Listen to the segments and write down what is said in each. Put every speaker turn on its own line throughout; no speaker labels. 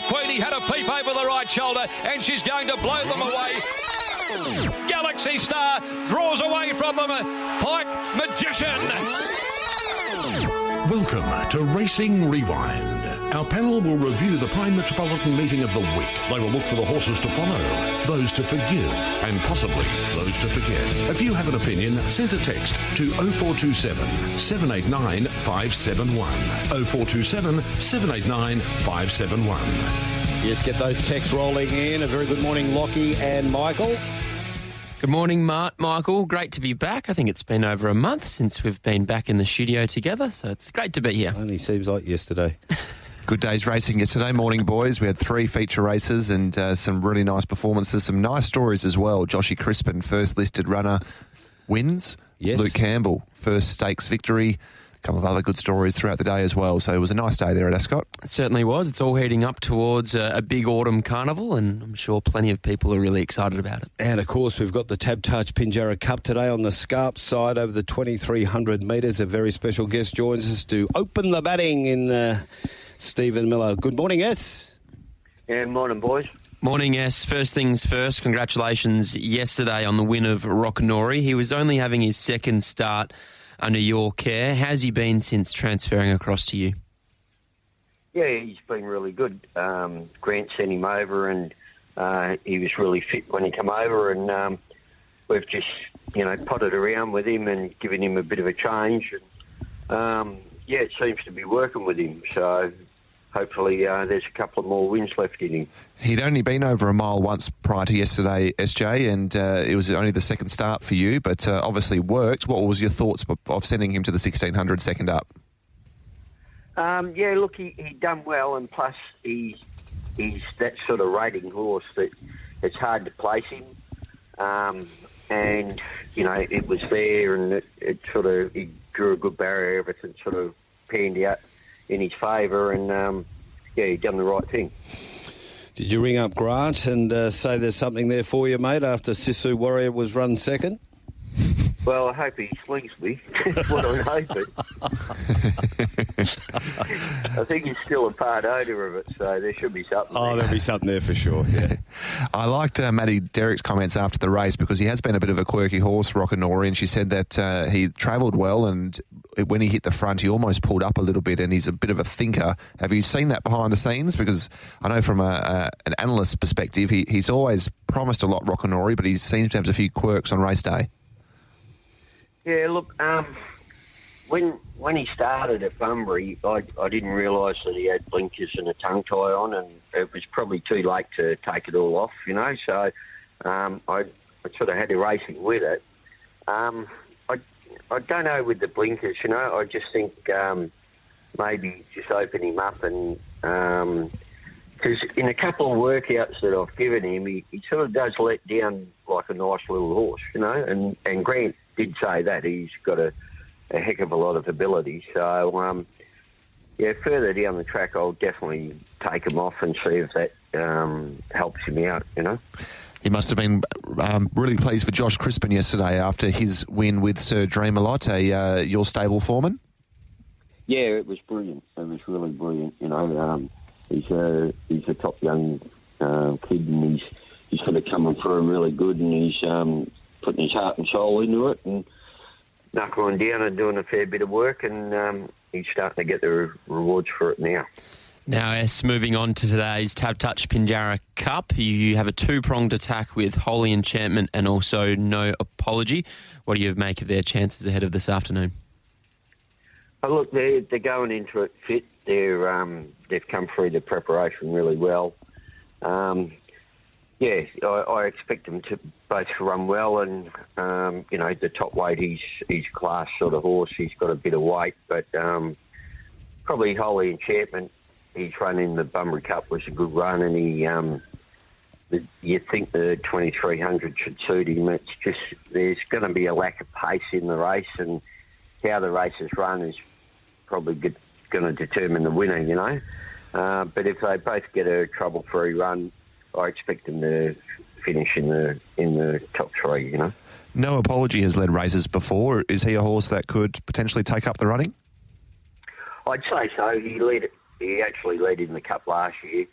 Queenie had a peep over the right shoulder, and she's going to blow them away. Galaxy Star draws away from them. Pike Magician.
Welcome to Racing Rewind. Our panel will review the Prime Metropolitan meeting of the week. They will look for the horses to follow, those to forgive, and possibly those to forget. If you have an opinion, send a text to 0427 789 571. 0427 789 571.
Yes, get those texts rolling in. A very good morning, Lochie and Michael.
Good morning, Michael. Great to be back. I think it's been over a month since we've been back in the studio together, so it's great to be here.
Only seems like yesterday.
Good day's racing yesterday morning, boys. We had 3 feature races and some really nice performances, some nice stories as well. Joshie Crispin, first listed runner, wins.
Yes.
Luke Campbell, first stakes victory. A couple of other good stories throughout the day as well. So it was a nice day there at Ascot.
It certainly was. It's all heading up towards a big autumn carnival, and I'm sure plenty of people are really excited about it.
And, of course, we've got the Tab Touch Pinjarra Cup today on the Scarp side over the 2,300 metres. A very special guest joins us to open the batting in Stephen Miller. Good morning, S.
Yeah, morning, boys.
Morning, S. First things first, congratulations yesterday on the win of Rocknori. He was only having his second start under your care. How's he been since transferring across to you?
Yeah, he's been really good. Grant sent him over, and he was really fit when he came over, and we've just, potted around with him and given him a bit of a change. And, it seems to be working with him, so hopefully there's a couple of more wins left in him.
He'd only been over a mile once prior to yesterday, SJ, and it was only the second start for you, but obviously worked. What was your thoughts of sending him to the 1,600 second up?
Look, he done well, and plus he's that sort of rating horse that it's hard to place him. And, it was there, and it sort of, he drew a good barrier, everything sort of panned out in his favour, and he done the right thing.
Did you ring up Grant and say there's something there for you, mate, after Sisu Warrior was run second?
Well, I hope he slings me. That's what I'm hoping. I think he's still a part owner of it, so there should be something there.
There'll be something there for sure, yeah.
I liked Matty Derrick's comments after the race because he has been a bit of a quirky horse, Rocknori, and she said that he travelled well, and when he hit the front, he almost pulled up a little bit, and he's a bit of a thinker. Have you seen that behind the scenes? Because I know from an analyst's perspective, he's always promised a lot, Rocknori, but he seems to have a few quirks on race day.
Yeah, look, when he started at Bunbury, I didn't realise that he had blinkers and a tongue tie on, and it was probably too late to take it all off, so I sort of had to race him with it. I don't know with the blinkers, I just think maybe just open him up, and because in a couple of workouts that I've given him, he sort of does let down like a nice little horse, and Grant did say that he's got a heck of a lot of ability. So, further down the track, I'll definitely take him off and see if that helps him out,
He must have been really pleased for Josh Crispin yesterday after his win with Sir Dreamalot, your stable foreman.
Yeah, it was brilliant. It was really brilliant. He's a top young kid, and he's sort of coming through really good, and he's putting his heart and soul into it, and knuckling down and doing a fair bit of work, and he's starting to get the rewards for it now.
Now, S, moving on to today's Tab Touch Pinjarra Cup, you have a 2-pronged attack with Holy Enchantment and also No Apology. What do you make of their chances ahead of this afternoon?
Oh, look, they're going into it fit. They've come through the preparation really well. I expect them to both run well, and the top weight, he's class sort of horse. He's got a bit of weight, but probably Holy Enchantment. He's run in the Bunbury Cup, was a good run, and you'd think the 2,300 should suit him. It's just there's going to be a lack of pace in the race, and how the race is run is probably going to determine the winner, But if they both get a trouble-free run, I expect them to finish in the top 3,
No Apology has led races before. Is he a horse that could potentially take up the running?
I'd say so. He actually led in the Cup last year.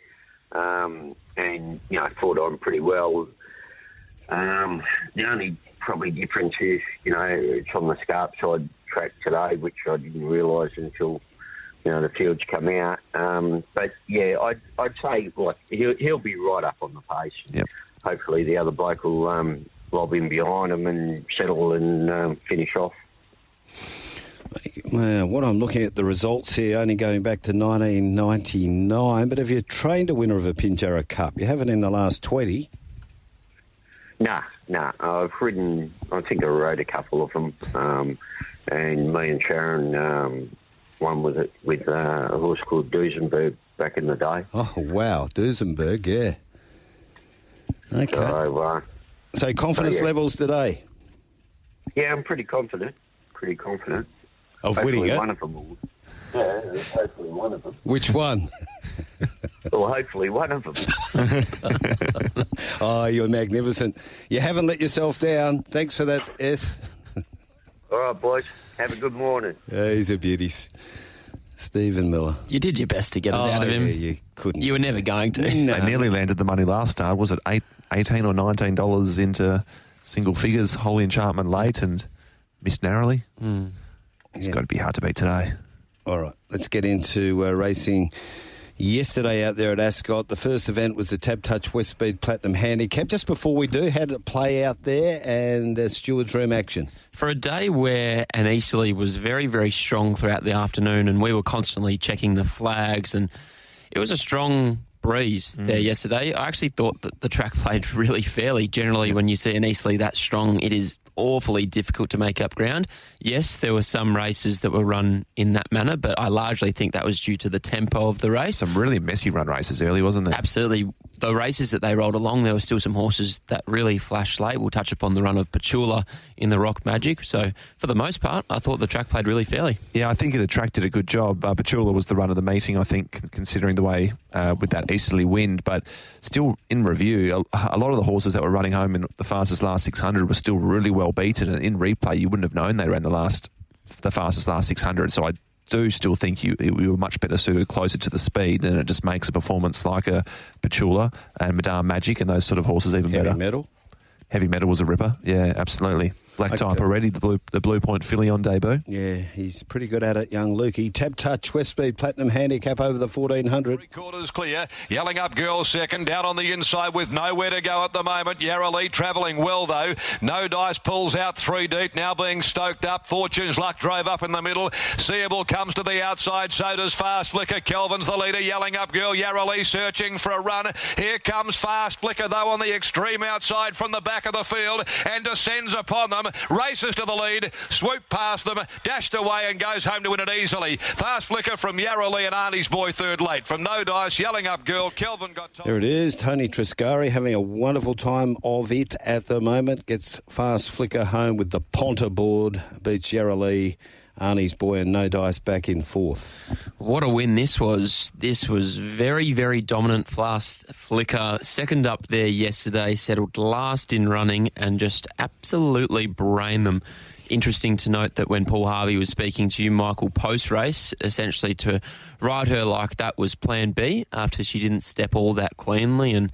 and, fought on pretty well. The only probably difference is, it's on the Scarp side track today, which I didn't realise until, the fields come out. But, yeah, I'd say, he'll be right up on the pace.
Yep.
Hopefully the other bloke will lob in behind him and settle and finish off.
What I'm looking at the results here, only going back to 1999, but have you trained a winner of a Pinjarra Cup? You haven't in the last 20?
Nah. I've ridden, I think I rode a couple of them, and me and Sharon won with a horse called Duesenberg back in the day.
Oh, wow, Duesenberg, yeah. Okay. So confidence levels today?
Yeah, I'm pretty confident.
Of
hopefully
winning it?
One of them will. Yeah, hopefully one of them.
Which one?
Well, hopefully one of them.
Oh, you're magnificent. You haven't let yourself down. Thanks for that, S.
All right, boys. Have a good morning.
Yeah, he's a beauty. Stephen Miller.
You did your best to get it out of him.
Yeah, you couldn't.
You were never going to.
No.
They nearly landed the money last start. Was it $18 or $19 into single figures, Holy Enchantment late and missed narrowly? It's got to be hard to beat today.
All right, let's get into racing. Yesterday out there at Ascot, the first event was the Tab Touch West Speed Platinum Handicap. Just before we do, how did it play out there and Stewards Room action?
For a day where an Easterly was very, very strong throughout the afternoon and we were constantly checking the flags, and it was a strong breeze there yesterday. I actually thought that the track played really fairly. Generally, when you see an Easterly that strong, it is awfully difficult to make up ground. Yes, there were some races that were run in that manner, but I largely think that was due to the tempo of the race.
Some really messy run races early, wasn't there?
Absolutely. The races that they rolled along, there were still some horses that really flashed late. We'll touch upon the run of Petula in the Rock Magic. So, for the most part, I thought the track played really fairly.
Yeah, I think the track did a good job. Petula was the run of the meeting, I think, considering the way with that easterly wind. But still, in review, a lot of the horses that were running home in the fastest last 600 were still really well beaten. And in replay, you wouldn't have known they ran the fastest last 600. So I do still think you were much better suited closer to the speed, and it just makes a performance like a Petula and Madame Magic and those sort of horses even better. Heavy Metal was a ripper. Yeah, absolutely. Black type already, the Blue Point filly on debut.
Yeah, he's pretty good at it, young Lochie. Tab Touch, West Speed Platinum Handicap over the 1400.
3 quarters clear. Yelling Up Girl second. Down on the inside with nowhere to go at the moment. Yarra Lee travelling well, though. No Dice pulls out 3 deep. Now being stoked up. Fortune's Luck drove up in the middle. Seeable comes to the outside. So does Fast Flicker. Kelvin's the leader. Yelling Up Girl. Yarra Lee searching for a run. Here comes Fast Flicker, though, on the extreme outside from the back of the field and descends upon them. Races to the lead, swoop past them, dashed away and goes home to win it easily. Fast Flicker from Yarra Lee and Arnie's Boy third late. From No Dice, Yelling Up Girl, Kelvin got time.
There it is, Tony Triscari having a wonderful time of it at the moment. Gets Fast Flicker home with the Ponta board, beats Yarra Lee, Arnie's Boy and No Dice back in fourth.
What a win this was. This was very, very dominant. Fast Flicker, second up there yesterday, settled last in running and just absolutely brained them. Interesting to note that when Paul Harvey was speaking to you, Michael, post-race, essentially to ride her like that was plan B after she didn't step all that cleanly, and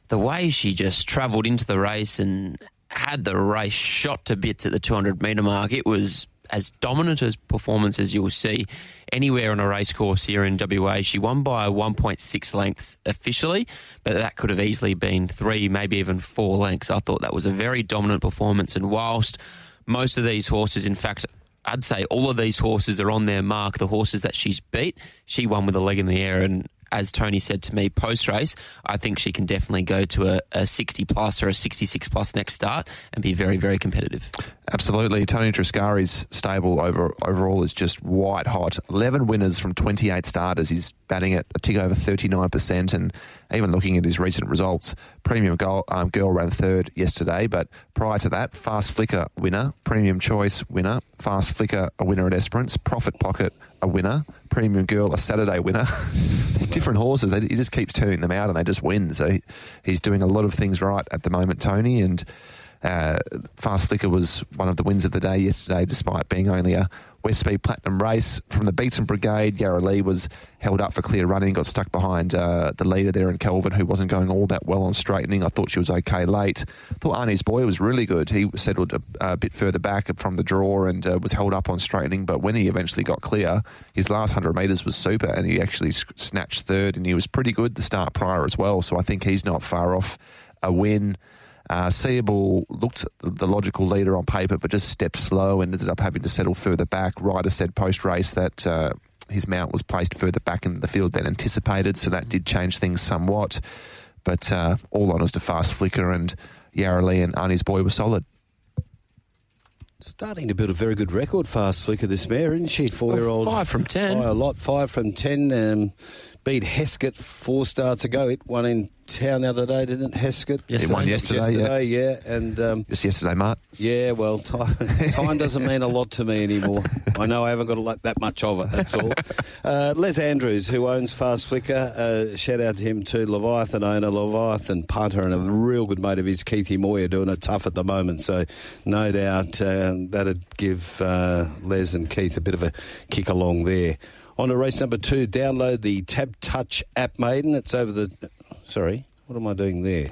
the way she just travelled into the race and had the race shot to bits at the 200-metre mark, it was as dominant a performance as you'll see anywhere on a race course here in WA. She won by 1.6 lengths officially, but that could have easily been 3, maybe even 4 lengths. I thought that was a very dominant performance, and whilst most of these horses, in fact, I'd say all of these horses are on their mark, the horses that she's beat, she won with a leg in the air. And as Tony said to me post-race, I think she can definitely go to a 60-plus or a 66-plus next start and be very, very competitive.
Absolutely. Tony Triscari's stable overall is just white hot. 11 winners from 28 starters. He's batting at a tick over 39%, and even looking at his recent results, Premium Girl ran third yesterday, but prior to that, Fast Flicker winner, Premium Choice winner, Fast Flicker a winner at Esperance, Profit Pocket a winner, Premium Girl a Saturday winner. Different horses, he just keeps turning them out and they just win. So he's doing a lot of things right at the moment, Tony, and Fast Flicker was one of the wins of the day yesterday, despite being only a West Speed Platinum race. From the Beaton Brigade, Yarra Lee was held up for clear running, got stuck behind the leader there in Kelvin, who wasn't going all that well on straightening. I thought she was okay late. I thought Arnie's Boy was really good. He settled a bit further back from the draw and was held up on straightening, but when he eventually got clear, his last 100 metres was super, and he actually snatched third, and he was pretty good the start prior as well, so I think he's not far off a win. Seeable looked the logical leader on paper, but just stepped slow and ended up having to settle further back. Ryder said post-race that his mount was placed further back in the field than anticipated, so that did change things somewhat. But all honours to Fast Flicker, and Yarra Lee and Arnie's Boy were solid.
Starting to build a very good record, Fast Flicker, this mare, isn't she? 4-year-old.
5 from 10.
By a lot, 5 from 10. Beat Ascot 4 starts ago. It won in town the other day, didn't it, Ascot?
It won yesterday,
yeah. And
just yesterday, Mark.
Yeah, well, time doesn't mean a lot to me anymore. I know I haven't got that much of it, that's all. Les Andrews, who owns Fast Flicker, shout out to him too, Leviathan owner, Leviathan punter, and a real good mate of his, Keithy Moyer, doing it tough at the moment. So no doubt that'd give Les and Keith a bit of a kick along there. On to race number 2, download the Tab Touch app, Maiden. It's over the... Sorry, what am I doing there?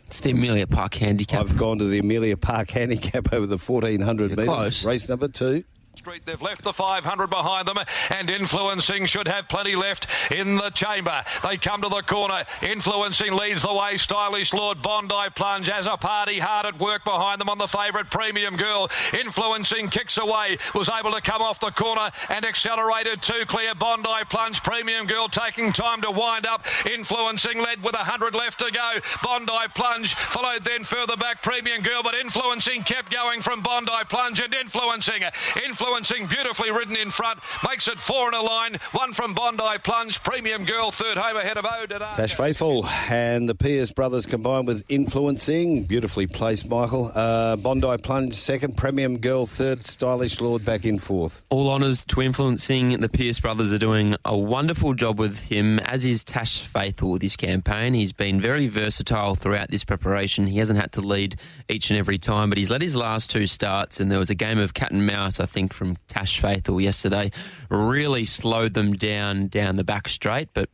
It's the Amelia Park Handicap.
I've gone to the Amelia Park Handicap over the 1,400 metres.
Close.
Race number 2.
Street. They've left the 500 behind them, and Influencing should have plenty left in the chamber. They come to the corner. Influencing leads the way. Stylish Lord, Bondi Plunge as a party hard at work behind them on the favourite Premium Girl. Influencing kicks away, was able to come off the corner and accelerated too clear. Bondi Plunge, Premium Girl taking time to wind up. Influencing led with 100 left to go. Bondi Plunge followed then further back Premium Girl, but Influencing kept going from Bondi Plunge, and Influencing beautifully ridden in front, makes it 4 in a line. 1 from Bondi Plunge, Premium Girl third home ahead of Odada.
Tash Faithful and the Pierce brothers combined with Influencing, beautifully placed, Michael. Bondi Plunge second, Premium Girl third, Stylish Lord back in fourth.
All honours to Influencing. The Pierce brothers are doing a wonderful job with him, as is Tash Faithful this campaign. He's been very versatile throughout this preparation. He hasn't had to lead each and every time, but he's led his last 2 starts, and there was a game of cat and mouse, I think, from Tash Faithful yesterday. Really slowed them down the back straight, but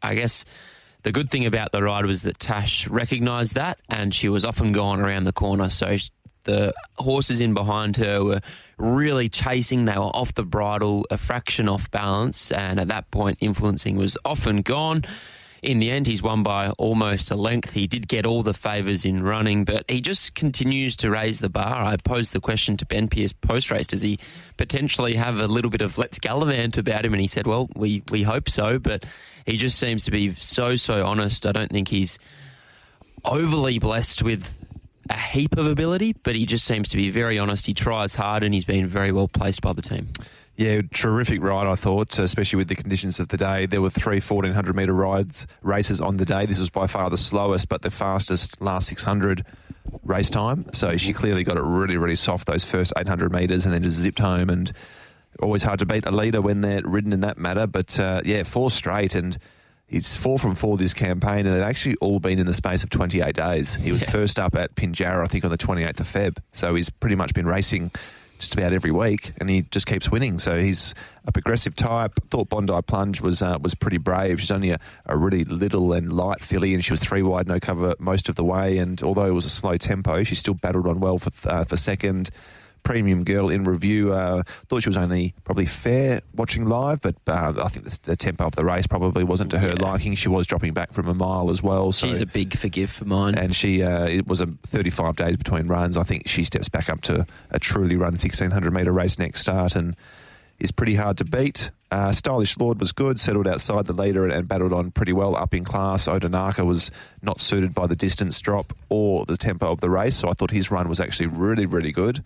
I guess the good thing about the ride was that Tash recognised that, and she was often gone around the corner, so the horses in behind her were really chasing. They were off the bridle, a fraction off balance, and at that point Influencing was often gone. In the end, he's won by almost a length. He did get all the favours in running, but he just continues to raise the bar. I posed the question to Ben Pierce post-race, does he potentially have a little bit of let's gallivant about him? And he said, well, we hope so, but he just seems to be so honest. I don't think he's overly blessed with a heap of ability, but he just seems to be very honest. He tries hard, and he's been very well placed by the team.
Yeah, terrific ride, I thought, especially with the conditions of the day. There were 3 1,400-metre races on the day. This was by far the slowest, but the fastest last 600 race time. So she clearly got it really soft, those first 800 metres, and then just zipped home. And always hard to beat a leader when they're ridden in that matter. But, 4 straight, and he's 4 from 4 this campaign, and it actually all been in the space of 28 days. He was first up at Pinjarra, I think, on the 28th of Feb. So he's pretty much been racing just about every week, and he just keeps winning. So he's a progressive type. I thought Bondi Plunge was pretty brave. She's only a really little and light filly, and she was 3 wide, no cover most of the way. And although it was a slow tempo, she still battled on well for second. Premium Girl in review. Thought she was only probably fair watching live, but I think the tempo of the race probably wasn't to her liking. She was dropping back from a mile as well. So,
she's a big forgive for mine.
And she it was 35 days between runs. I think she steps back up to a truly run 1,600-metre race next start and is pretty hard to beat. Stylish Lord was good, settled outside the leader and battled on pretty well up in class. Odanaka was not suited by the distance drop or the tempo of the race, so I thought his run was actually really good.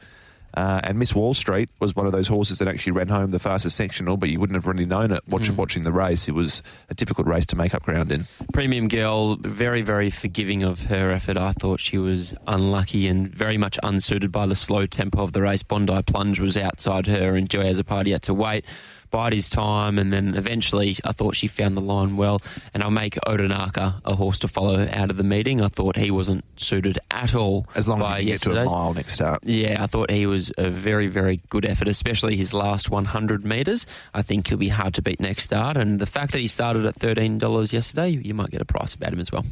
And Miss Wall Street was one of those horses that actually ran home the fastest sectional, but you wouldn't have really known it watching the race. It was a difficult race to make up ground in. Premium Girl, very forgiving of her effort. I thought she was unlucky and very much unsuited by the slow tempo of the race. Bondi Plunge was outside her, and Joy as a party had to wait.
bide his time, and then eventually I thought she found the line well. And I'll make Odonaka a horse to follow out of the meeting. I thought he wasn't suited at all.
As long as he can get to a mile next start.
Yeah, I thought he was a very, very good effort, especially his last 100 metres. I think he'll be hard to beat next start. And the fact that he started at $13 yesterday, you might get a price about him as well.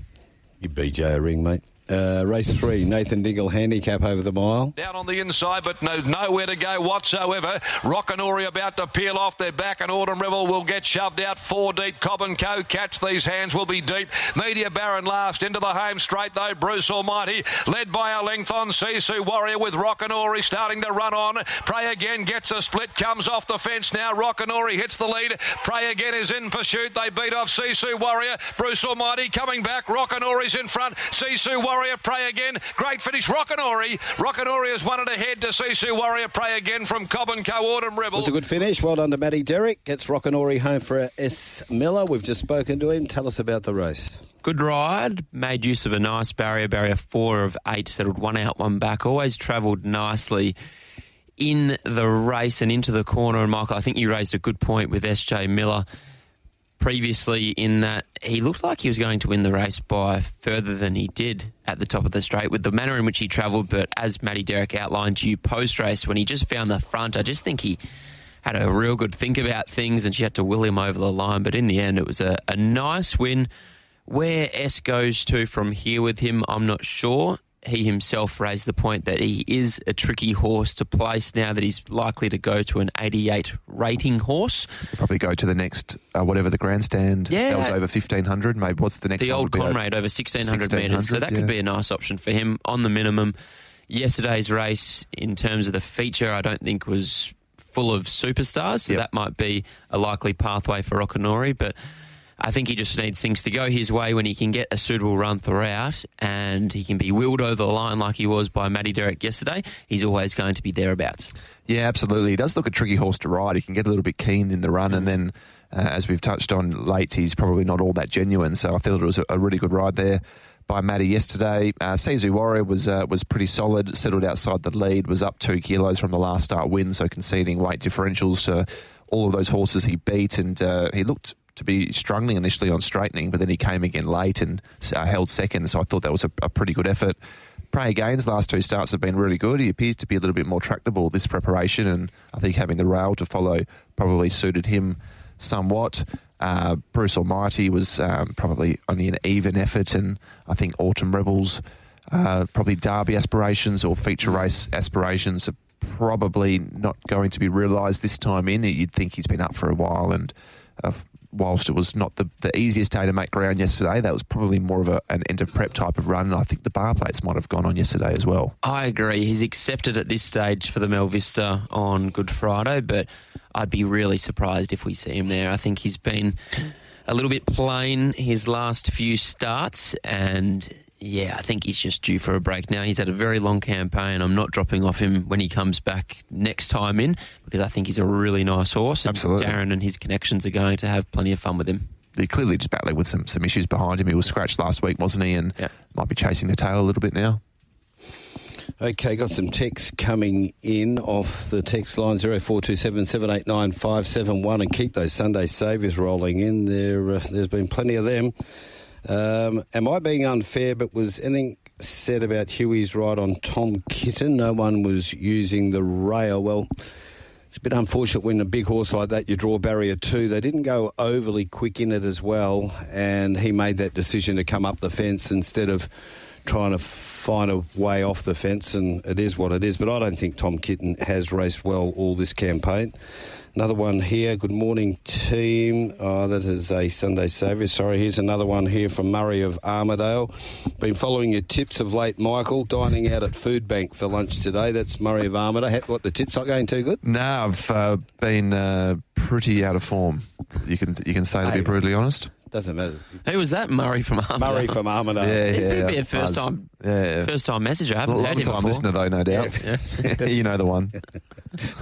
You BJ a ring, mate. Race 3, Nathan Dingle handicap over the mile.
Down on the inside, but nowhere to go whatsoever. Rockanori about to peel off their back, and Autumn Rebel will get shoved out 4 deep. Cobb and Co. catch these hands, will be deep. Media Baron last into the home straight though. Bruce Almighty led by a length on Sisu Warrior with Rockanori starting to run on. Pray Again gets a split, comes off the fence now. Rockanori hits the lead. Pray Again is in pursuit. They beat off Sisu Warrior. Bruce Almighty coming back. Rockanori's in front. Sisu Warrior, Pray Again. Great finish. Rockanori. Rockanori has won it ahead to Sisu Warrior. Pray Again from Cobb and Co. Autumn Rebel.
It was a good finish. Well done to Matty Derrick. Gets Rockanori home for a S. Miller. We've just spoken to him. Tell us about the race.
Good ride. Made use of a nice barrier. Barrier 4 of 8. Settled 1 out, 1 back. Always travelled nicely in the race and into the corner. And Michael, I think you raised a good point with S.J. Miller previously, in that he looked like he was going to win the race by further than he did at the top of the straight with the manner in which he travelled. But as Matty Derrick outlined to you post-race, when he just found the front, I just think he had a real good think about things and she had to will him over the line. But in the end, it was a nice win. Where S goes to from here with him, I'm not sure. He himself raised the point that he is a tricky horse to place now that he's likely to go to an 88 rating horse.
He'll probably go to the next, whatever the grandstand.
Yeah.
That was over 1,500. Maybe what's the next
The
one?
old Conrad over 1,600 metres. So that could be a nice option for him on the minimum. Yesterday's race, in terms of the feature, I don't think was full of superstars. So that might be a likely pathway for Rockanori. But I think he just needs things to go his way when he can get a suitable run throughout and he can be wheeled over the line like he was by Matty Derrick yesterday. He's always going to be thereabouts.
Yeah, absolutely. He does look a tricky horse to ride. He can get a little bit keen in the run and then, as we've touched on late, he's probably not all that genuine. So I feel it was a really good ride there by Matty yesterday. Sisu Warrior was pretty solid, settled outside the lead, was up 2 kilos from the last start win, so conceding weight differentials to all of those horses he beat, and he looked to be struggling initially on straightening, but then he came again late and held second, so I thought that was a pretty good effort. Pray Again's last 2 starts have been really good. He appears to be a little bit more tractable this preparation, and I think having the rail to follow probably suited him somewhat. Bruce Almighty was probably only an even effort, and I think Autumn Rebels, probably Derby aspirations or feature race aspirations are probably not going to be realised this time in. You'd think he's been up for a while, and whilst it was not the easiest day to make ground yesterday, that was probably more of an end of prep type of run, and I think the bar plates might have gone on yesterday as well.
I agree. He's accepted at this stage for the Mel Vista on Good Friday, but I'd be really surprised if we see him there. I think he's been a little bit plain his last few starts, and yeah, I think he's just due for a break now. He's had a very long campaign. I'm not dropping off him when he comes back next time in, because I think he's a really nice horse. And
absolutely.
Darren and his connections are going to have plenty of fun with him.
He clearly just battling with some issues behind him. He was scratched last week, wasn't he? And might be chasing the tail a little bit now.
Okay, got some texts coming in off the text line 0427 789 571, and keep those Sunday saviours rolling in. There's been plenty of them. Am I being unfair, but was anything said about Huey's ride on Tom Kitten? No one was using the rail. Well, it's a bit unfortunate when a big horse like that, you draw barrier 2. They didn't go overly quick in it as well, and he made that decision to come up the fence instead of trying to find a way off the fence, and it is what it is. But I don't think Tom Kitten has raced well all this campaign. Another one here. Good morning, team. That is a Sunday saviour. Sorry, here's another one here from Murray of Armidale. Been following your tips of late, Michael. Dining out at Food Bank for lunch today. That's Murray of Armidale. What, the tips not going too good?
No, I've been pretty out of form. You can say, to be brutally honest.
Doesn't matter.
Who was that? Murray from Armidale.
Murray from Armidale.
Yeah,
He'd be a first time messenger. I haven't heard him before.
Long-time listener, though, no doubt.
Yeah.
You know the one.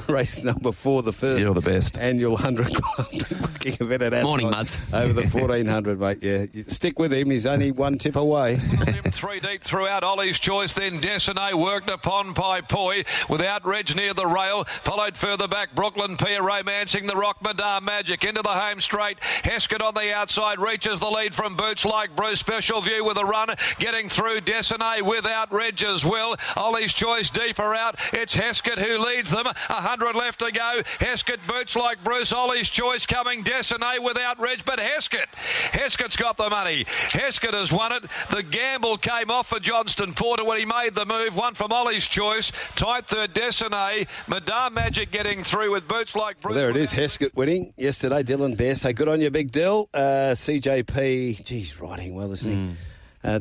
Race number 4, the first
You're the best.
annual 100 Club booking event at Ascot.
Morning, Muds.
Over the 1400, mate. Yeah, you stick with him. He's only one tip away.
Him 3 deep throughout. Ollie's Choice, then Desiné worked upon by Poi without Reg near the rail. Followed further back Brooklyn Pier, Romancing the Rock, Madame Magic into the home straight. Heskett on the outside reaches the lead from Boots Like Bruce. Special View with a run, getting through. Desiné without Reg as well. Ollie's Choice deeper out. It's Heskett who leads them. 100 left to go. Heskett, Boots Like Bruce, Ollie's Choice coming. Desiné without Reg, but Heskett's got the money. Heskett has won it. The gamble came off for Johnston Porter when he made the move. One from Ollie's Choice. Tight third, Desiné. Madame Magic getting through with Boots Like Bruce.
Well, there it is. Heskett winning yesterday. Dylan Best. So good on you, Big Dill. CJP, geez, riding well, isn't he?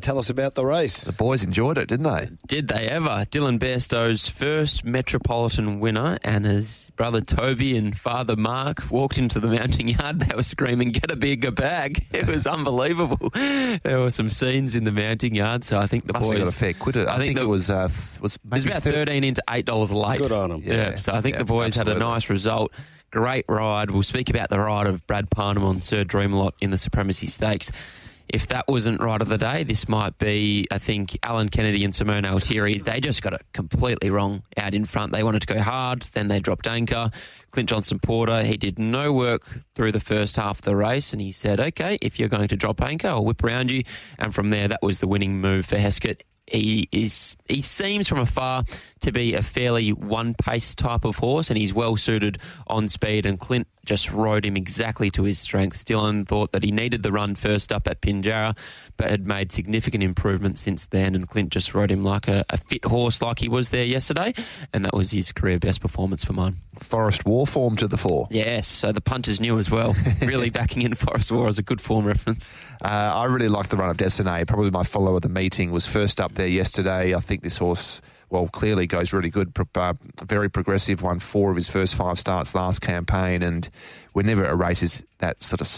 Tell us about the race.
The boys enjoyed it, didn't they?
Did they ever? Dylan Bairstow's first Metropolitan winner, and his brother Toby and father Mark walked into the mounting yard. They were screaming, "Get a bigger bag!" It was unbelievable. There were some scenes in the mounting yard, so I think the
Must
boys
have got a fair quid. I think it was maybe
about 13 into $8 late.
Good on them.
Yeah, so I think the boys had a nice result. Great ride. We'll speak about the ride of Brad Parnham on Sir Dreamalot in the Supremacy Stakes. If that wasn't right of the day, this might be, I think, Alan Kennedy and Simone Altieri. They just got it completely wrong out in front. They wanted to go hard, then they dropped anchor. Clint Johnston Porter, he did no work through the first half of the race, and he said, okay, if you're going to drop anchor, I'll whip around you. And from there, that was the winning move for Heskett. He seems from afar to be a fairly one-pace type of horse, and he's well suited on speed, and Clint just rode him exactly to his strengths. Dylan thought that he needed the run first up at Pinjarra, but had made significant improvements since then, and Clint just rode him like a fit horse like he was there yesterday, and that was his career best performance for mine.
Forest War form to the fore.
Yes, so the punters knew as well. Really backing in Forest War as a good form reference.
I really liked the run of Desiné. Probably my follow of the meeting was first up there yesterday. I think this horse, well, clearly goes really good. Very progressive, won 4 of his first 5 starts last campaign, and whenever a race is that sort of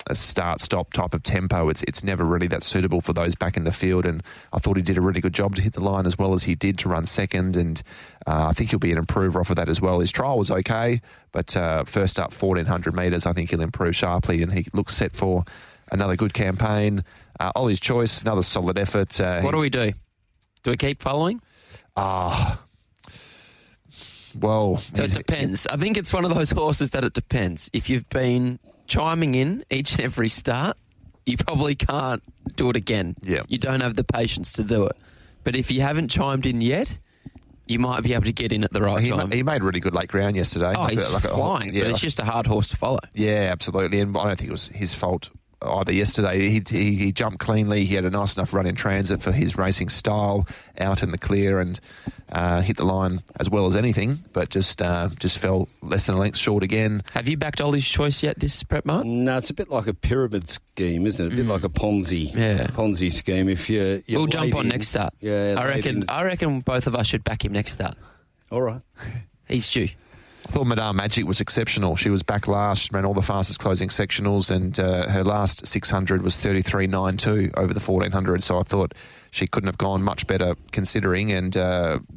a start-stop type of tempo, it's never really that suitable for those back in the field, and I thought he did a really good job to hit the line as well as he did to run second, and I think he'll be an improver off of that as well. His trial was okay, but first up 1,400 metres, I think he'll improve sharply, and he looks set for another good campaign. Ollie's Choice, another solid effort.
What do we do? Do we keep following?
Well...
So it depends. I think it's one of those horses that it depends. If you've been chiming in each and every start, you probably can't do it again.
Yeah.
You don't have the patience to do it. But if you haven't chimed in yet, you might be able to get in at the right time.
He made really good late ground yesterday.
Oh, he's flying, but it's just a hard horse to follow.
Yeah, absolutely. And I don't think it was his fault either yesterday. He jumped cleanly. He had a nice enough run in transit for his racing style, out in the clear, and hit the line as well as anything, but just fell less than a length short again.
Have you backed Ollie's Choice yet this prep, Mark?
No, it's a bit like a pyramid scheme, isn't it? A bit like a Ponzi scheme. If
we'll jump on next start.
Yeah,
I reckon both of us should back him next start.
All right.
He's due.
I thought Madame Magic was exceptional. She was back last, ran all the fastest closing sectionals, and her last 600 was 33.92 over the 1400. So I thought she couldn't have gone much better considering, and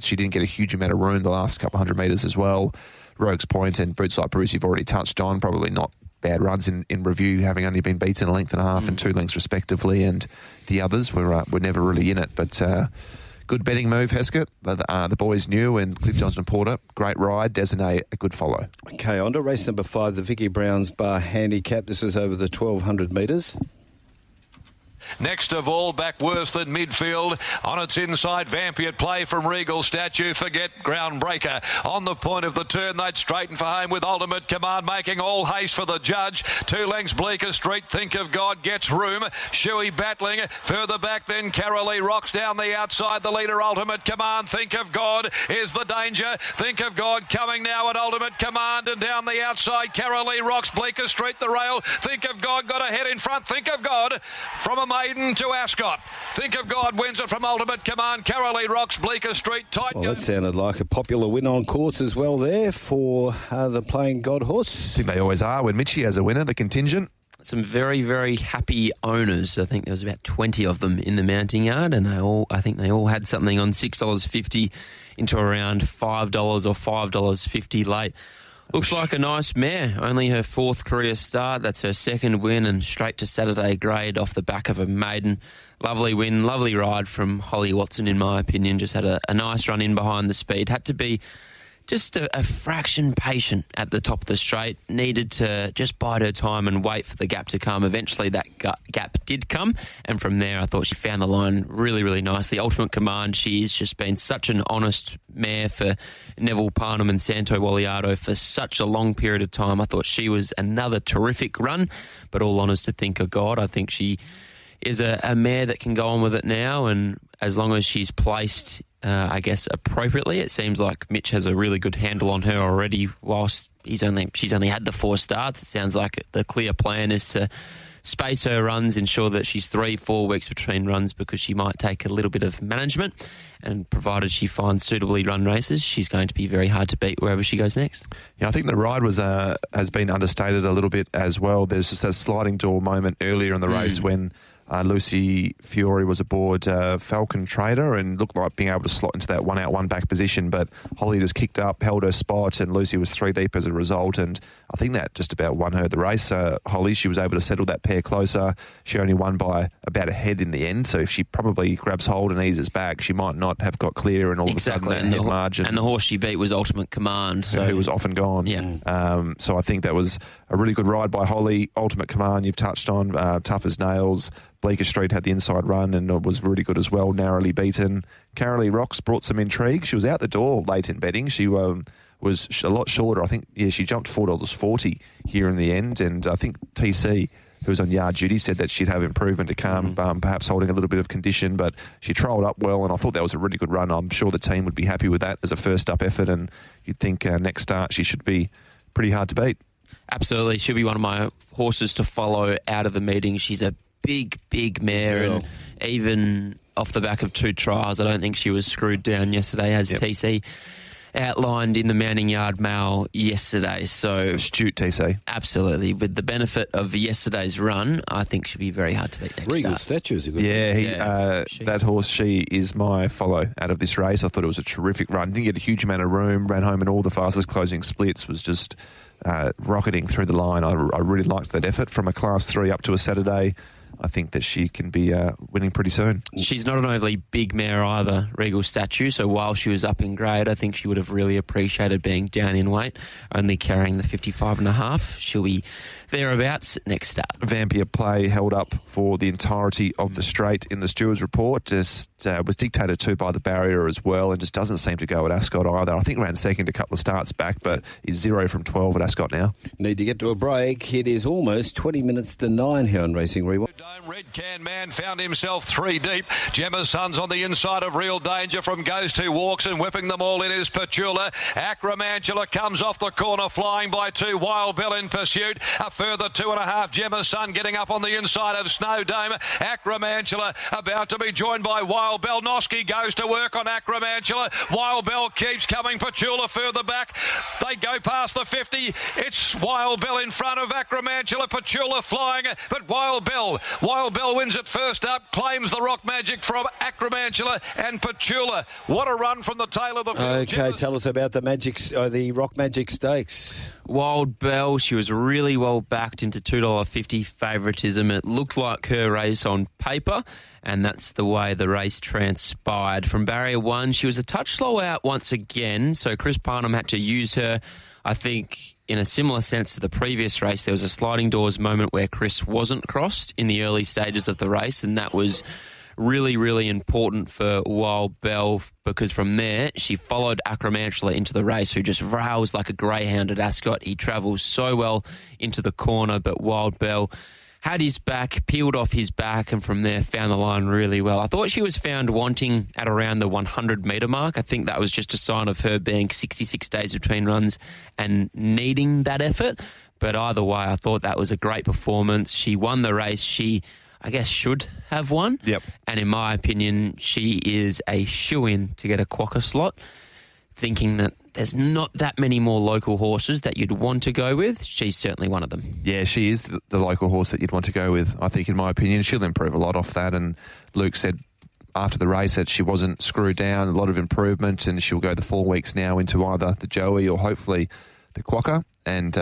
she didn't get a huge amount of room the last couple hundred metres as well. Rogue's Point and Boots Like Bruce you've already touched on, probably not bad runs in review, having only been beaten a length and a half and 2 lengths respectively, and the others were never really in it, but... good betting move, Heskett. The boys knew, and Clint Johnston Porter, great ride. Desiné, a good follow.
Okay, on to race number 5, the Vicky Brown's Bar Handicap. This is over the 1,200 metres.
Next of all, back worse than midfield. On its inside, Vampy at play from Regal Statue. Forget Groundbreaker. On the point of the turn, they'd straighten for home with Ultimate Command, making all haste for the judge. 2 lengths, Bleecker Street. Think of God gets room. Shuey battling. Further back, then Carolee rocks down the outside. The leader, Ultimate Command. Think of God is the danger. Think of God coming now at Ultimate Command, and down the outside, Carolee rocks. Bleecker Street, the rail. Think of God got ahead in front. Think of God from a maiden to Ascot. Think of God wins it from Ultimate Command. Carolee rocks Bleecker Street. Tight.
Well, that sounded like a popular win on course as well there for the Playing God horse.
I think they always are when Mitchie has a winner, the contingent.
some very, very happy owners. I think there was about 20 of them in the mounting yard, and I think they all had something on $6.50 into around $5 or $5.50 late. Looks like a nice mare. Only her 4th career start. That's her 2nd win, and straight to Saturday grade off the back of a maiden. Lovely win, lovely ride from Holly Watson, in my opinion. Just had a nice run in behind the speed. Had to be just a fraction patient at the top of the straight. Needed to just bide her time and wait for the gap to come. Eventually that gap did come, and from there I thought she found the line really, really nicely. Ultimate Command, she's just been such an honest mare for Neville Parnham and Santo Waliato for such a long period of time. I thought she was another terrific run, but all honours to think of God. I think she is a mare that can go on with it now, and as long as she's placed I guess appropriately. It seems like Mitch has a really good handle on her already. Whilst she's only had the 4 starts, it sounds like the clear plan is to space her runs, ensure that she's 3-4 weeks between runs, because she might take a little bit of management. And provided she finds suitably run races, she's going to be very hard to beat wherever she goes next.
Yeah, I think the ride has been understated a little bit as well. There's just a sliding door moment earlier in the race when Lucy Fiore was aboard Falcon Trader and looked like being able to slot into that 1 out, 1 back position, but Holly just kicked up, held her spot, and Lucy was 3 deep as a result, and I think that just about won her the race. Holly, she was able to settle that pair closer. She only won by about a head in the end, so if she probably grabs hold and eases back, she might not have got clear, and all of a sudden that head margin.
And the horse she beat was Ultimate Command,
who was often gone.
Yeah.
So I think that was a really good ride by Holly. Ultimate Command, you've touched on, tough as nails. Bleecker Street had the inside run and was really good as well, narrowly beaten. Carolee Rocks brought some intrigue. She was out the door late in betting. She was a lot shorter. I think, she jumped $4.40 here in the end. And I think TC, who was on yard duty, said that she'd have improvement to come, perhaps holding a little bit of condition. But she trolled up well, and I thought that was a really good run. I'm sure the team would be happy with that as a first-up effort, and you'd think next start she should be pretty hard to beat.
Absolutely. She'll be one of my horses to follow out of the meeting. She's a big mare, and even off the back of 2 trials, I don't think she was screwed down yesterday, as TC outlined in the Manning Yard Mail yesterday. So
astute TC.
Absolutely. With the benefit of yesterday's run, I think she'll be very hard to beat next
Regal
start.
Statue is a good
that horse, she is my follow out of this race. I thought it was a terrific run. Didn't get a huge amount of room, ran home in all the fastest closing splits, was just rocketing through the line. I really liked that effort from a Class 3 up to a Saturday. I think that she can be winning pretty soon.
She's not an overly big mare either, Regal Statue, so while she was up in grade, I think she would have really appreciated being down in weight, only carrying the 55.5. She'll be thereabouts next start.
Vampire Play held up for the entirety of the straight in the Stewards report. Just was dictated to by the barrier as well, and just doesn't seem to go at Ascot either. I think ran second a couple of starts back, but is 0 from 12 at Ascot now.
Need to get to a break. It is almost 20 minutes to 9 here on Racing Rewind.
Red Can Man found himself 3 deep. Gemma's Son's on the inside of Real Danger from Goes Two Walks, and whipping them all in is Petula. Acromantula comes off the corner, flying by 2. Wild Bell in pursuit. A further 2.5. Gemma's Son getting up on the inside of Snow Dome. Acromantula about to be joined by Wild Bell. Noski goes to work on Acromantula. Wild Bell keeps coming. Petula further back. They go past the 50. It's Wild Bell in front of Acromantula. Petula flying, but Wild Bell wins it first up, claims the Rock Magic from Acromantula and Petula. What a run from the tail of the field.
Okay, tell us about the Rock Magic Stakes.
Wild Bell, she was really well backed into $2.50 favouritism. It looked like her race on paper, and that's the way the race transpired. From barrier 1, she was a touch slow out once again, so Chris Parnham had to use her. I think in a similar sense to the previous race, there was a sliding doors moment where Chris wasn't crossed in the early stages of the race, and that was really, really important for Wild Bell, because from there she followed Acromantula into the race, who just rails like a greyhound at Ascot. He travels so well into the corner, but Wild Bell had his back, peeled off his back, and from there found the line really well. I thought she was found wanting at around the 100-metre mark. I think that was just a sign of her being 66 days between runs and needing that effort. But either way, I thought that was a great performance. She won the race. She, I guess, should have won.
Yep.
And in my opinion, she is a shoo-in to get a quokka slot. Thinking that there's not that many more local horses that you'd want to go with. She's certainly one of them.
Yeah, she is the local horse that you'd want to go with, I think, in my opinion. She'll improve a lot off that. And Luke said after the race that she wasn't screwed down, a lot of improvement, and she'll go the 4 weeks now into either the Joey or hopefully the Quokka. And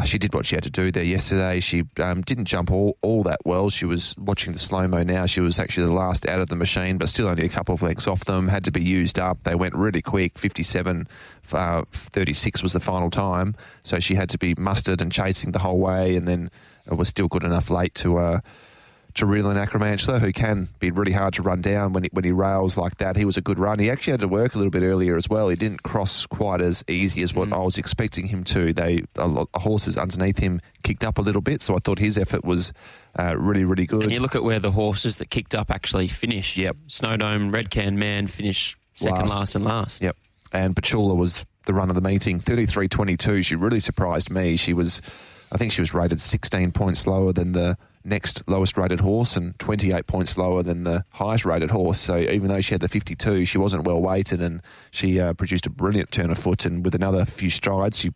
she did what she had to do there yesterday. She didn't jump all that well. She was watching the slow-mo now. She was actually the last out of the machine, but still only a couple of lengths off them. Had to be used up. They went really quick. 57:36 was the final time. So she had to be mustered and chasing the whole way, and then it was still good enough late to reel in Acromantula, who can be really hard to run down when he rails like that. He was a good run. He actually had to work a little bit earlier as well. He didn't cross quite as easy as what I was expecting him to. A lot of horses underneath him kicked up a little bit, so I thought his effort was really, really good.
And you look at where the horses that kicked up actually finished.
Yep.
Snowdome, Red Can Man finished second, last and last.
Yep. And Petula was the run of the meeting, 33.22. She really surprised me. I think she was rated 16 points lower than the next lowest rated horse and 28 points lower than the highest rated horse. So even though she had the 52, she wasn't well weighted, and she produced a brilliant turn of foot, and with another few strides she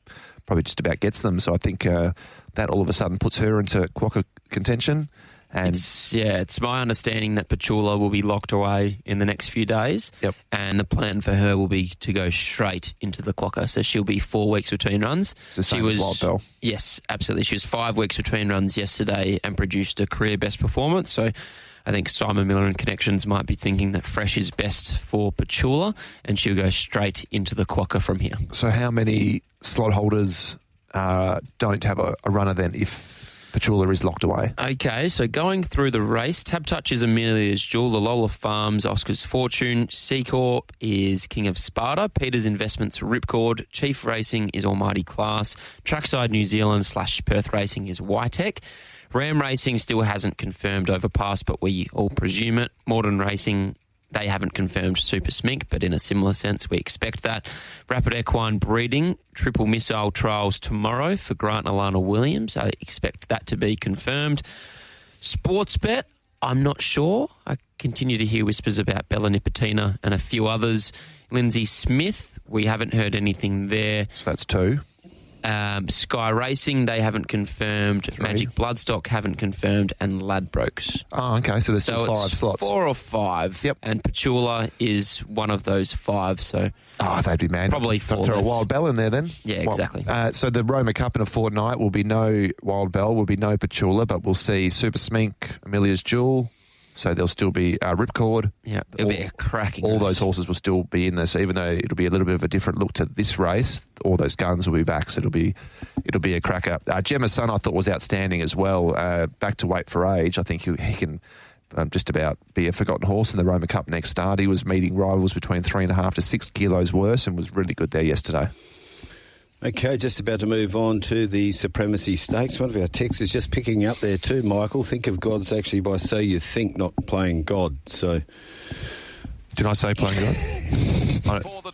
probably just about gets them. So I think that all of a sudden puts her into Quokka contention. And
it's my understanding that Petula will be locked away in the next few days.
Yep.
And the plan for her will be to go straight into the Quokka. So she'll be 4 weeks between runs.
It's the same as Wild Bell.
Yes, absolutely. She was 5 weeks between runs yesterday and produced a career best performance. So I think Simon Miller and Connections might be thinking that fresh is best for Petula, and she'll go straight into the Quokka from here.
So how many slot holders don't have a runner then if Petula is locked away?
Okay, so going through the race, Tab Touch is Amelia's Jewel, the Lola Farms, Oscar's Fortune, C Corp is King of Sparta, Peter's Investments Ripcord, Chief Racing is Almighty Class, Trackside New Zealand / Perth Racing is Wytech, Ram Racing still hasn't confirmed Overpass, but we all presume it. Modern Racing, they haven't confirmed Super Smink, but in a similar sense, we expect that. Rapid Equine Breeding, Triple Missile Trials tomorrow for Grant and Alana Williams. I expect that to be confirmed. Sportsbet, I'm not sure. I continue to hear whispers about Bella Nipotina and a few others. Lindsay Smith, we haven't heard anything there.
So that's 2.
Sky Racing, they haven't confirmed.
3.
Magic Bloodstock haven't confirmed, and Ladbrokes.
Oh, okay. So there's still 5 slots.
4 or 5.
Yep.
And Petula is one of those 5. So
they'd be mad.
Probably 4
throw
left.
a Wild Bell in there then.
Yeah, exactly.
So the Roma Cup in a fortnight will be no Wild Bell, will be no Petula, but we'll see Super Smink, Amelia's Jewel. So there'll still be Ripcord.
Yeah, it'll be a cracking
All
race.
those horses will still be in there. So even though it'll be a little bit of a different look to this race, all those guns will be back. So it'll be a cracker. Gemma's Son I thought was outstanding as well. Back to weight for age. I think he can just about be a forgotten horse in the Roma Cup next start. He was meeting rivals between 3.5 to 6 kilos worse and was really good there yesterday.
Okay, just about to move on to the Supremacy Stakes. One of our texts is just picking up there too, Michael. Think of gods actually by so you think, not playing God. So,
did I say playing God?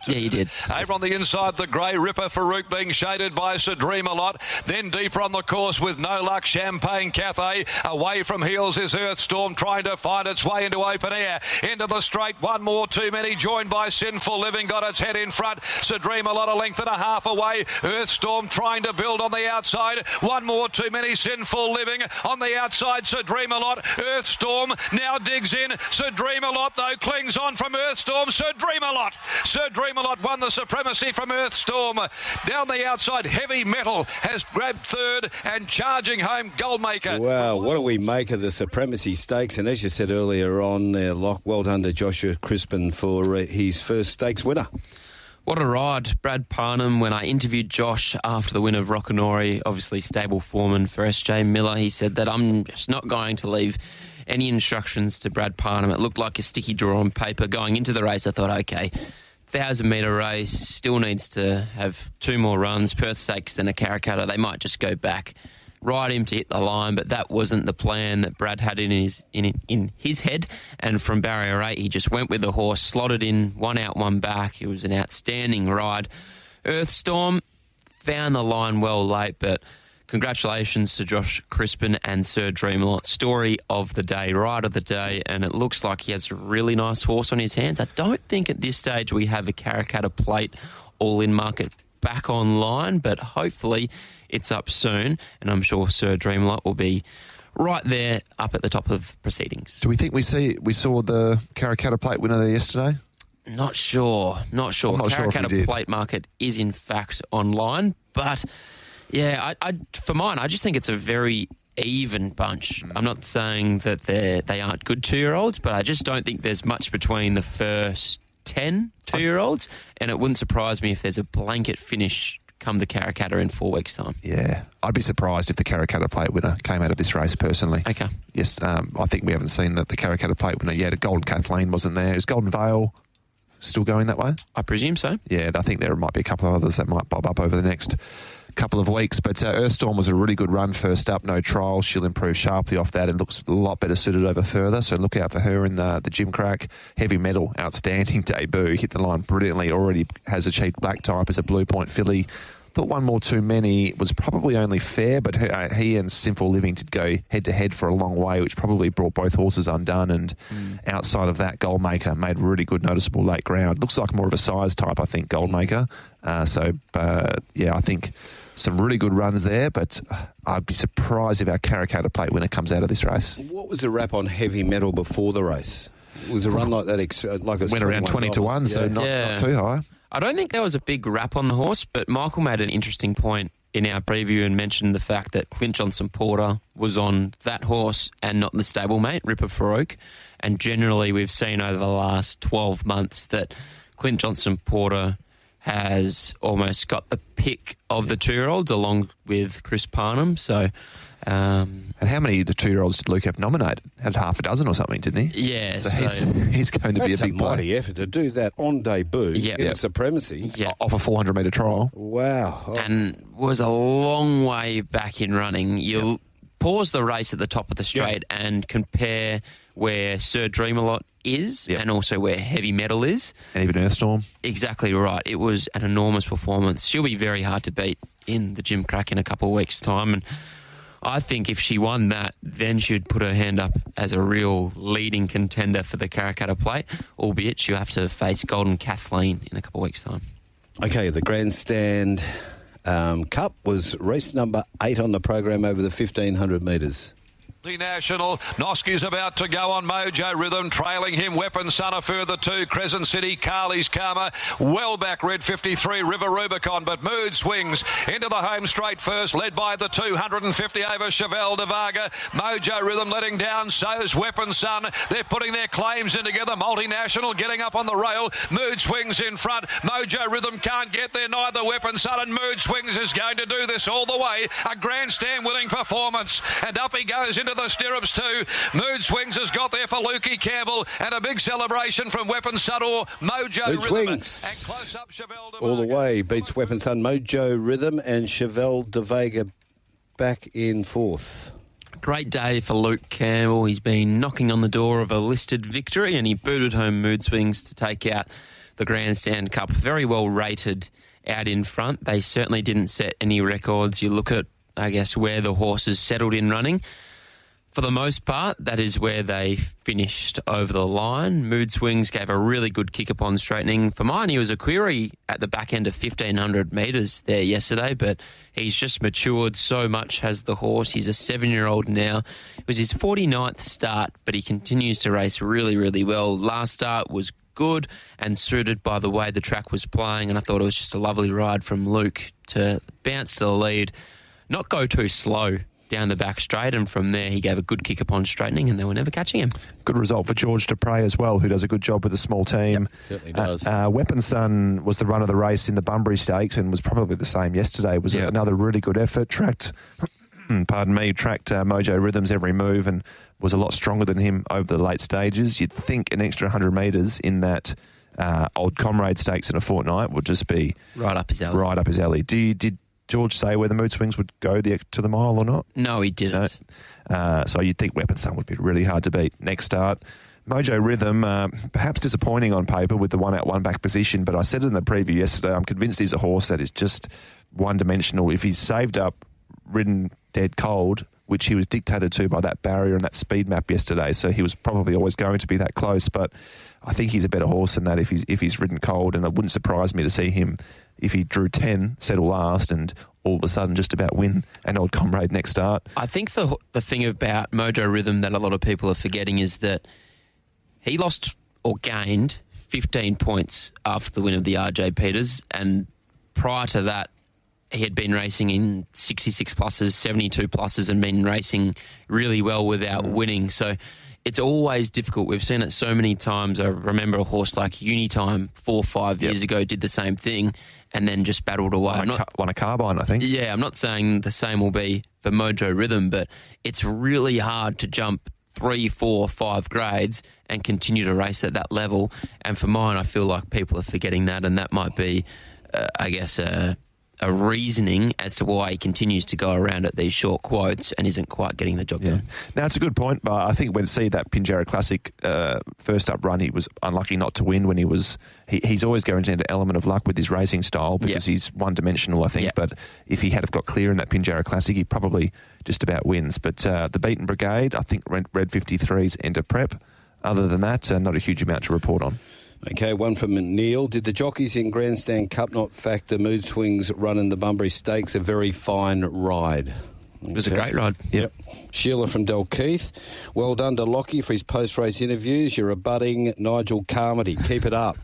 Yeah, you did.
Over on the inside, the Grey Ripper, Farouk being shaded by Sir Dream a lot. Then deeper on the course with No Luck, Champagne Cathay. Away from heels is Earthstorm trying to find its way into open air. Into the straight, one more too many, joined by Sinful Living, got its head in front. Sir Dream a lot, a length and a half away. Earthstorm trying to build on the outside. One more too many, Sinful Living on the outside. Sir Dream a lot. Earthstorm now digs in. Sir Dream a lot though clings on from Earthstorm. Sir Dream a lot. Sir Dream a lot won the Supremacy from Earthstorm. Down the outside, Heavy Metal has grabbed third and charging home Goldmaker.
Wow, what do we make of the Supremacy Stakes? And as you said earlier on, Loch, well done to Joshua Crispin for his first stakes winner.
What a ride. Brad Parnham, when I interviewed Josh after the win of Rockanory, obviously stable foreman for SJ Miller, he said that I'm just not going to leave any instructions to Brad Parnham. It looked like a sticky draw on paper. Going into the race, I thought, okay, 1,000-metre race, still needs to have 2 more runs. Perth Stakes, then a Karrakatta. They might just go back, ride him to hit the line, but that wasn't the plan that Brad had in his head. And from barrier 8, he just went with the horse, slotted in, 1 out, 1 back. It was an outstanding ride. Earthstorm found the line well late, but congratulations to Josh Crispin and Sir Dreamalot. Story of the day, ride of the day, and it looks like he has a really nice horse on his hands. I don't think at this stage we have a Karrakatta plate all-in market back online, but hopefully it's up soon, and I'm sure Sir Dreamlot will be right there up at the top of proceedings.
Do we think we saw the Karrakatta Plate winner there yesterday?
Not sure.
I'm not sure if we
Karrakatta
did.
Plate market is in fact online, but yeah, for mine, I just think it's a very even bunch. I'm not saying that they aren't good 2-year-olds, but I just don't think there's much between the first 10 2-year-olds, and it wouldn't surprise me if there's a blanket finish come the Karrakatta in 4 weeks' time.
Yeah, I'd be surprised if the Karrakatta Plate winner came out of this race personally.
Okay.
Yes, I think we haven't seen the Karrakatta Plate winner yet. Golden Kathleen wasn't there. Is Golden Vale still going that way?
I presume so.
Yeah, I think there might be a couple of others that might bob up over the next couple of weeks. But Earthstorm was a really good run first up, no trial. She'll improve sharply off that and looks a lot better suited over further. So look out for her in the Jim Crack. Heavy Metal, outstanding debut. Hit the line brilliantly. Already has achieved black type as a Blue Point filly. Thought one more too many was probably only fair, but he and Sinful Living did go head-to-head for a long way, which probably brought both horses undone. And outside of that, Goldmaker made really good, noticeable late ground. Looks like more of a size type, I think, Goldmaker. I think some really good runs there, but I'd be surprised if our Karrakatta Plate winner comes out of this race.
What was the rap on Heavy Metal before the race? Was a run like that
went around 20 to 1, so not too high.
I don't think there was a big rap on the horse, but Michael made an interesting point in our preview and mentioned the fact that Clint Johnson Porter was on that horse and not the stablemate, Ripper Farouk. And generally we've seen over the last 12 months that Clint Johnson Porter has almost got the pick of the 2-year-olds along with Chris Parnham. So,
and how many of the 2-year-olds did Luke have nominated? Had half a dozen or something, didn't he?
Yeah.
So he's going to be a big player.
Mighty effort to do that on debut in supremacy.
Yeah.
Off a 400-metre trial.
Wow. Oh.
And was a long way back in running. You'll pause the race at the top of the straight and compare where Sir Dreamalot is and also where Heavy Metal is.
And even Earthstorm.
Exactly right. It was an enormous performance. She'll be very hard to beat in the Jim Crack in a couple of weeks' time. And I think if she won that, then she'd put her hand up as a real leading contender for the Karrakatta Plate, albeit she'll have to face Golden Kathleen in a couple of weeks' time.
Okay, the Grandstand Cup was race number 8 on the program over the 1,500 metres.
National. Noski's about to go on Mojo Rhythm, trailing him. Weapon Son a further 2. Crescent City, Carly's Karma. Well back, Red 53, River Rubicon, but Mood swings into the home straight first, led by the 250 over Chevelle de Varga. Mojo Rhythm letting down, so's Weapon Son. They're putting their claims in together. Multinational getting up on the rail. Mood swings in front. Mojo Rhythm can't get there, neither Weapon Son, and Mood swings is going to do this all the way. A Grandstand winning performance, and up he goes into the stirrups too. Mood Swings has got there for Lukey Campbell, and a big celebration from Weapon Son or Mojo
Mood
Rhythm.
Swings.
And close up Chevelle de
All the
Varga.
way beats Weapon Son, Mojo Rhythm, and Chevelle de Vega back in 4th.
Great day for Luke Campbell. He's been knocking on the door of a listed victory, and he booted home Mood Swings to take out the Grandstand Cup. Very well rated out in front. They certainly didn't set any records. You look at, I guess, where the horses settled in running. For the most part, that is where they finished over the line. Mood Swings gave a really good kick upon straightening. For mine, he was a query at the back end of 1,500 metres there yesterday, but he's just matured so much, has the horse. He's a 7-year-old now. It was his 49th start, but he continues to race really, really well. Last start was good and suited by the way the track was playing, and I thought it was just a lovely ride from Luke to bounce to the lead, not go too slow down the back straight, and from there he gave a good kick upon straightening, and they were never catching him.
Good result for George Dupre as well, who does a good job with a small team.
Certainly does.
Weapon Son was the run of the race in the Bunbury Stakes and was probably the same yesterday. It was another really good effort. Tracked Mojo Rhythm's every move and was a lot stronger than him over the late stages. You'd think an extra 100 metres in that Old Comrade Stakes in a fortnight would just be
Right up his alley.
Did George say whether Mood Swings would go to the mile or not?
No, he didn't.
No. So you'd think Weapon Son would be really hard to beat. Next start, Mojo Rhythm, perhaps disappointing on paper with the 1 out, 1 back position, but I said it in the preview yesterday, I'm convinced he's a horse that is just one-dimensional. If he's saved up, ridden dead cold, which he was dictated to by that barrier and that speed map yesterday. So he was probably always going to be that close. But I think he's a better horse than that if he's ridden cold. And it wouldn't surprise me to see him, if he drew 10, settle last, and all of a sudden just about win an Old Comrade next start.
I think the thing about Mojo Rhythm that a lot of people are forgetting is that he lost or gained 15 points after the win of the RJ Peters, and prior to that, he had been racing in 66 pluses, 72 pluses, and been racing really well without winning. So it's always difficult. We've seen it so many times. I remember a horse like Unitime 4 or 5 years ago did the same thing and then just battled away.
Won a carbine, I think.
Yeah, I'm not saying the same will be for Mojo Rhythm, but it's really hard to jump 3, 4, 5 grades and continue to race at that level. And for mine, I feel like people are forgetting that, and that might be, I guess, a reasoning as to why he continues to go around at these short quotes and isn't quite getting the job done.
Now, it's a good point, but I think when see that Pinjarra Classic first up run, he was unlucky not to win when he's always guaranteed an element of luck with his racing style because he's one-dimensional, I think.
Yeah.
But if he had have got clear in that Pinjarra Classic, he probably just about wins. But the Beaten Brigade, I think Red 53's enter prep. Other than that, not a huge amount to report on.
Okay, one from McNeil. Did the jockeys in Grandstand Cup not factor Mood Swings run in the Bunbury Stakes a very fine ride?
It was a great ride.
Yep. Sheila from Dalkeith. Well done to Lochie for his post-race interviews. You're a budding Nigel Carmody. Keep it up.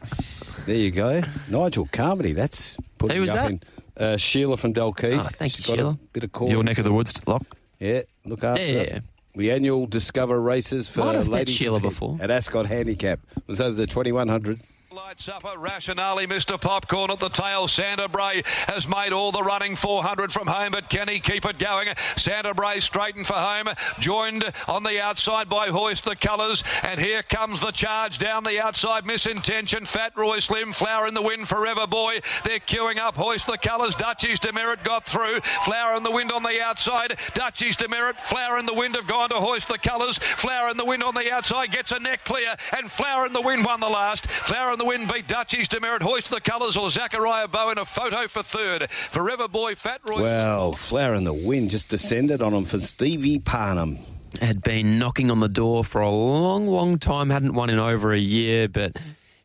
There you go. Nigel Carmody, that's putting
Who was
up
that?
in... Sheila from Dalkeith.
Oh, thank you,
She's got
Sheila.
a bit of call.
Your neck of the woods, Loch?
Yeah, look after
Yeah.
it. The annual Discover races for
Might have met
ladies
Sheila before.
at Ascot Handicap. It was over the 2100.
Lights up a Rationale, Mr. Popcorn at the tail. Santa Bray has made all the running 400 from home, but can he keep it going? Santa Bray straightened for home, joined on the outside by Hoist the Colours, and here comes the charge down the outside. Misintention, Fat Roy Slim, Flower in the Wind, Forever Boy. They're queuing up. Hoist the Colours, Duchy's Demerit got through. Flower in the Wind on the outside. Duchy's Demerit, Flower in the Wind have gone to Hoist the Colours. Flower in the Wind on the outside gets a neck clear, and Flower in the Wind won the last. Flower in the Wind beat Duchy's Demerit, Hoist the Colours, or Zachariah Bow in a photo for third. Forever Boy, Fat Roy.
Well, Flower in the Wind just descended on him for Stevie Parnham.
Had been knocking on the door for a long, long time, hadn't won in over a year, but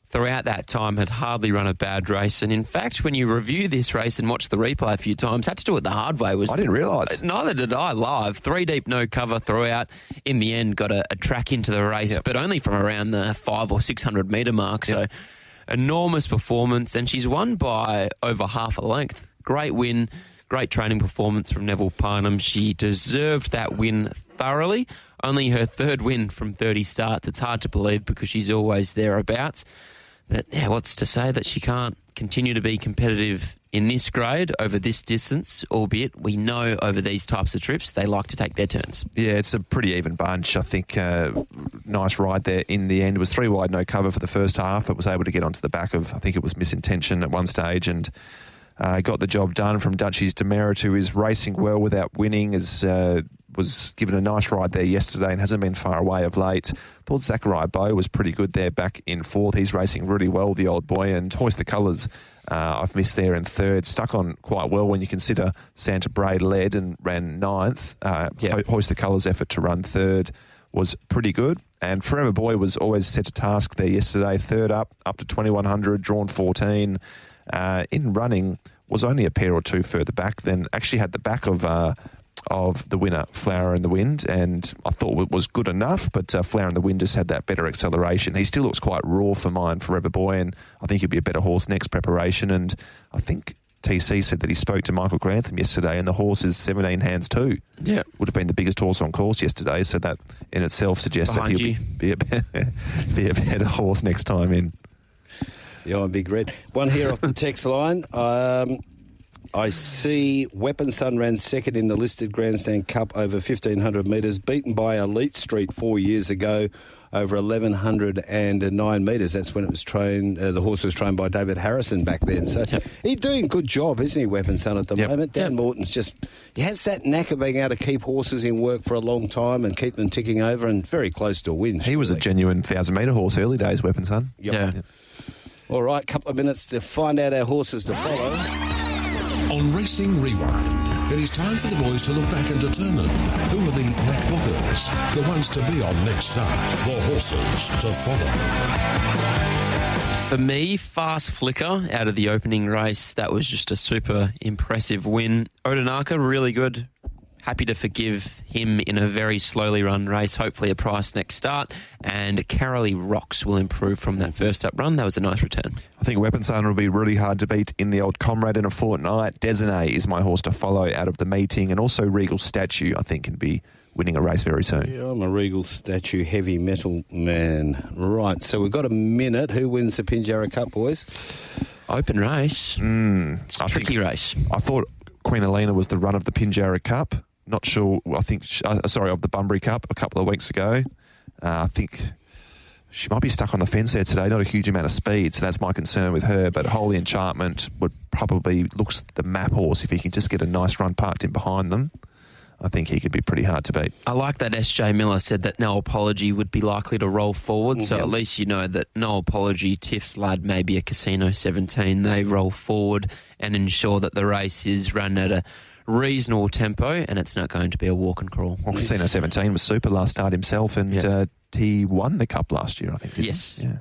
throughout that time had hardly run a bad race. And in fact, when you review this race and watch the replay a few times, had to do it the hard way.
I didn't realise.
Neither did I live. 3 deep, no cover throughout. In the end, got a track into the race, but only from around the 500 or 600 metre mark. So enormous performance, and she's won by over half a length. Great win, great training performance from Neville Parnham. She deserved that win thoroughly. Only her third win from 30 starts. It's hard to believe because she's always thereabouts. But what's to say that she can't continue to be competitive in this grade over this distance, albeit we know over these types of trips they like to take their turns.
Yeah, it's a pretty even bunch. I think nice ride there in the end. It was 3 wide, no cover for the first half, but was able to get onto the back of, I think it was Misintention at one stage, and got the job done from Duchy's Demerit, who is racing well without winning, was given a nice ride there yesterday and hasn't been far away of late. Thought Zachariah Bow was pretty good there back in fourth. He's racing really well, the old boy, and Hoist the Colours I've missed there in third. Stuck on quite well when you consider Santa Bray led and ran ninth. Hoist the Colours' effort to run third was pretty good. And Forever Boy was always set a task there yesterday. Third up to 2100, drawn 14. In running, was only a pair or two further back, then actually had the back of the winner, Flower in the Wind, and I thought it was good enough, but Flower in the Wind just had that better acceleration. He still looks quite raw for mine, Forever Boy, and I think he'll be a better horse next preparation. And I think TC said that he spoke to Michael Grantham yesterday, and the horse is 17 hands too. Yeah, would have been the biggest horse on course yesterday, so that in itself suggests that he'll be a better horse next time in.
Yeah, I'm Big Red. One here off the text line. I see Weapon Sun ran second in the listed Grandstand Cup over 1,500 metres, beaten by Elite Street 4 years ago over 1,109 metres. That's when it was trained. The horse was trained by David Harrison back then. So he's doing a good job, isn't he, Weapon Sun, at the moment? Dan Morton's he has that knack of being able to keep horses in work for a long time and keep them ticking over, and very close to a win.
He was a genuine 1,000-metre horse early days, Weapon Sun.
Yep. All right, couple of minutes to find out our horses to follow.
On Racing Rewind, It is time for the boys to look back and determine who are the black bookers, the ones to be on next start, the horses to follow.
For me, Fast Flicker out of the opening race, that was just a super impressive win. Odinaka, really good. Happy to forgive him in a very slowly run race, hopefully a price next start. And Carolee Rocks will improve from that first up run. That was a nice return.
I think Weapon Son will be really hard to beat in the old Comrade in a fortnight. Designae is my horse to follow out of the meeting. And also Regal Statue, I think, can be winning a race very soon.
Yeah, I'm a Regal Statue heavy metal man. Right, so we've got a minute. Who wins the Pinjarra Cup, boys?
Open race. It's a tricky race.
I thought Queen Elena was the run of the Pinjarra Cup. Not sure, of the Bunbury Cup a couple of weeks ago. I think she might be stuck on the fence there today. Not a huge amount of speed, so that's my concern with her. But Holy Enchantment would probably looks the map horse if he can just get a nice run parked in behind them. I think he could be pretty hard to beat.
I like that SJ Miller said that No Apology would be likely to roll forward, so at least you know that No Apology, Tiff's Lad, maybe a Casino 17, they roll forward and ensure that the race is run at a reasonable tempo and it's not going to be a walk and crawl.
Well, Casino 17 was super last start himself and he won the Cup last year, I think.
Yes.
Yeah.